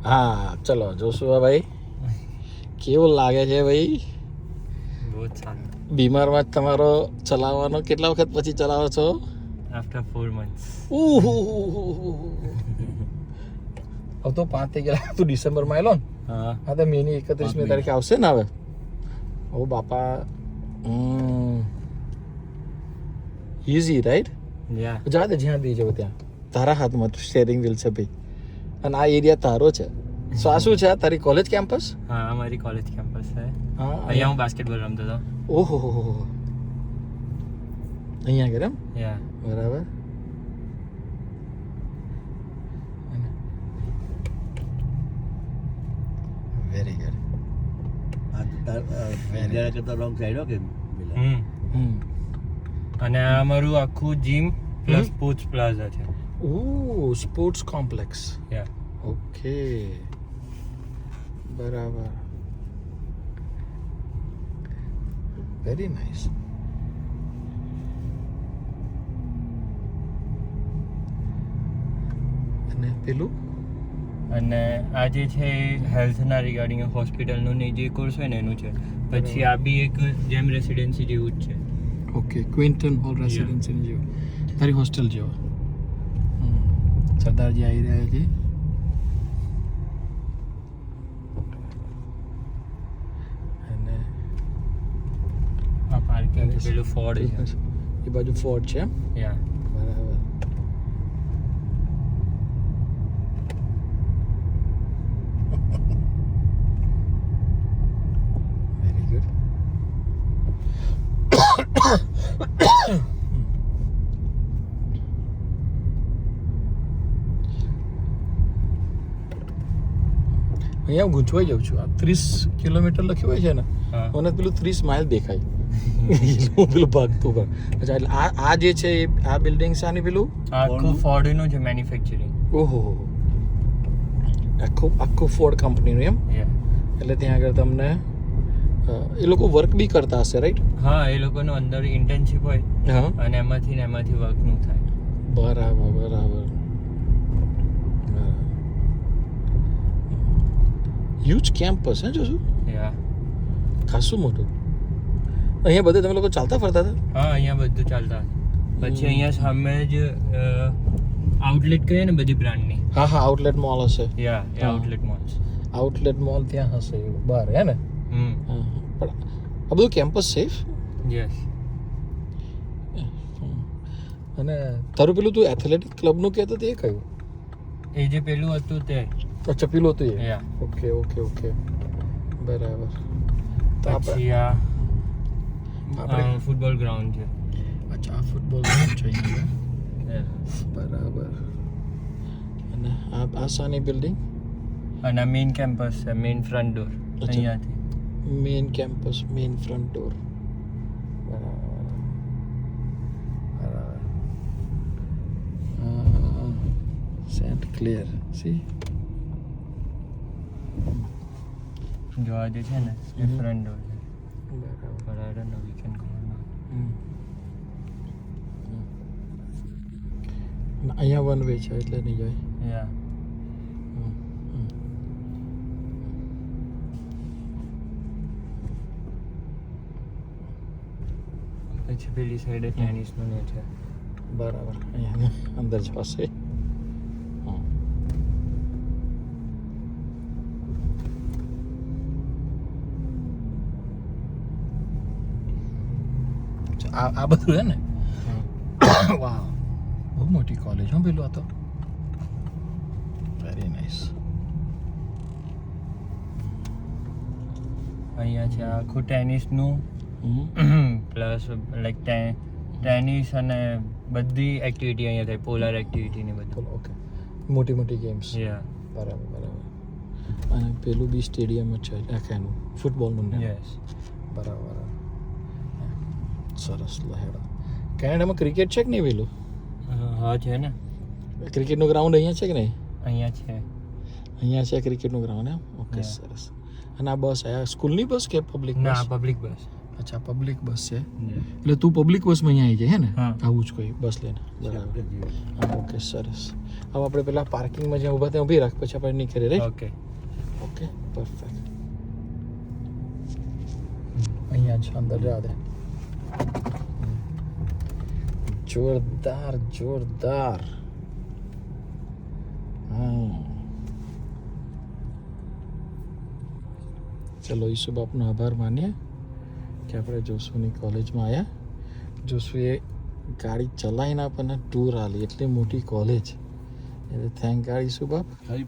હા ચલો જોશું ભાઈ કેવું લાગે છે ભાઈ બહુ સારું. બીમારમાં જ તમારો ચલાવવાનો કેટલા વખત પછી ચલાવો છો આફ્ટર 4 months. હવે તો 5 થઈ ગયા તું ડિસેમ્બરમાં આવેલો ને હા. હા તો મેની 31મી તારીખે આવશે ને હવે ઓ બાપા ઇઝી રાઈટ યા. જા દે જ્યાં દઈ જાવ ત્યાં તારા હાથમાં સ્ટેરિંગ વ્હીલ છે ભાઈ અને આ એરિયા તારો છે સો આ શું છે આ તારી કોલેજ કેમ્પસ હા અમારી કોલેજ કેમ્પસ છે. હા અહીંયા હું બાસ્કેટબોલ રમતો હતો. ઓહો અહીંયા આગળ એમ યા. બરાબર વેરી ગુડ અને આ અમારું આખું જીમ પ્લસ સ્પોર્ટ્સ પ્લાઝા છે. ઓ સ્પોર્ટ્સ કોમ્પ્લેક્સ યા. ઓકે બરાબર વેરી નાઇસ અને પેલું અને આ જે છે હેલ્થના રિગાર્ડિંગ હોસ્પિટલનું ને જે કોર્સ હોય ને એનું છે. પછી આ બી એક જેમ રેસિડેન્સી જેવું જ છે. ઓકે ક્વિન્ટન હોલ રેસિડેન્સી જેવો તારી હોસ્ટેલ જેવો સરદારજી આવી રહ્યા છે અને આ પાર્કિંગ પેલું ફોર્ડ છે. એ બાજુ ફોર્ટ છે એમ યા. બરાબર વેરી ગુડ અહીંયા હું ગૂંચવાઈ જાઉં છું આ 30 કિલોમીટર લખ્યું હોય છે ને હા. મને પેલું 30 માઇલ દેખાય હું પેલું ભાગતું પણ અચ્છા એટલે આ જે છે એ આ બિલ્ડિંગ છે આની પેલું આખું ફોર્ડનું છે મેન્યુફેક્ચરિંગ. ઓહો આખું ફોર્ડ કંપનીનું એમ યા. એટલે ત્યાં આગળ તમને એ લોકો વર્ક બી કરતા હશે રાઈટ હા એ લોકોનું અંદર ઇન્ટર્નશિપ હોય હા અને એમાંથી વર્કનું થાય. બરાબર બરાબર હ્યુજ કેમ્પસ હે જોશું યા. ખાસું મોટું અહીંયા બધે તમે લોકો ચાલતા ફરતા હતા હા અહીંયા બધું ચાલતા. પછી અહીંયા સામે જ આઉટલેટ કહીએ ને બધી બ્રાન્ડની. હા હા આઉટલેટ મોલ હશે યા એ હા. Outlet moles. આઉટલેટ મોલ ત્યાં હશે એવું બહાર હે ને હમ. હા પણ આ બધું કેમ્પસ સેફ યસ. અને તારું પેલું તું એથ્લેટિક ક્લબનું કહેતો તે કયું એ જે પેલું હતું તે. અચ્છા પેલું હતું એ યા. ઓકે ઓકે ઓકે બરાબર તો આપણે પછી આ આપણે ફૂટબોલ ગ્રાઉન્ડ છે. અચ્છા આ ફૂટબોલ છે બરાબર અને આ સાની બિલ્ડિંગ અને મેઇન કેમ્પસ છે મેઇન ફ્રન્ટ ડોર અચ્છા. અહીંયાથી. Main campus main front door Saint Clare સી જો આ જે છે ને એ હમ. ફ્રન્ટ ડોર છે. બરાબર But I don't know, we can go now. અહીંયા વન વે છે એટલે નહીં જાય Yeah. પછી પેલી સાઈડે ટેનિસનું ને છે. બરાબર અહીંયા અંદર જવાશે આ બધું છે ને વાહ બહુ મોટી કોલેજ હો પેલું આ તો વેરી નાઇસ અહીંયા છે આખું ટેનિસનું પ્લસ લાઈક ટેનિસ અને બધી એક્ટિવિટી અહીંયા થાય. પોલર એક્ટિવિટી ને બધું. ઓકે મોટી મોટી ગેમ્સ યા. બરાબર બરાબર અને પેલું બી સ્ટેડિયમ જ છે આખાનું ફૂટબોલનું ને યસ. બરાબર સરસ લહેડા કેનેડામાં ક્રિકેટ છે કે નહીં પેલું હા છે ને ક્રિકેટનું ગ્રાઉન્ડ અહીંયા છે કે નહીં અહીંયા છે. અહીંયા છે ક્રિકેટનું ગ્રાઉન્ડ એમ ઓકે Yeah. સરસ અને આ બસ આ સ્કૂલની બસ કે પબ્લિક ના બસ પબ્લિક બસ. અચ્છા પબ્લિક બસ છે એટલે તું પબ્લિક બસમાં અહીંયા આવી જાય હે ને હા. આવું જ કોઈ બસ લઈને બરાબર હા ઓકે સરસ હવે આપણે પેલા પાર્કિંગમાં જ્યાં ઊભા ત્યાં ઊભી રાખ પછી આપણે નીકળીએ રાઈટ ઓકે ઓકે પરફેક્ટ અહીંયા જ અંદર જવા દે જોરદાર જોરદાર ચલો ઈસુ બાપનો આભાર માનીએ કે આપણે જોશુની કોલેજમાં આવ્યા જોશુએ ગાડી ચલાવીને આપણને ટૂર આલી એટલી મોટી કોલેજ એટલે થેન્ક ગાડ ઈસુ બાપ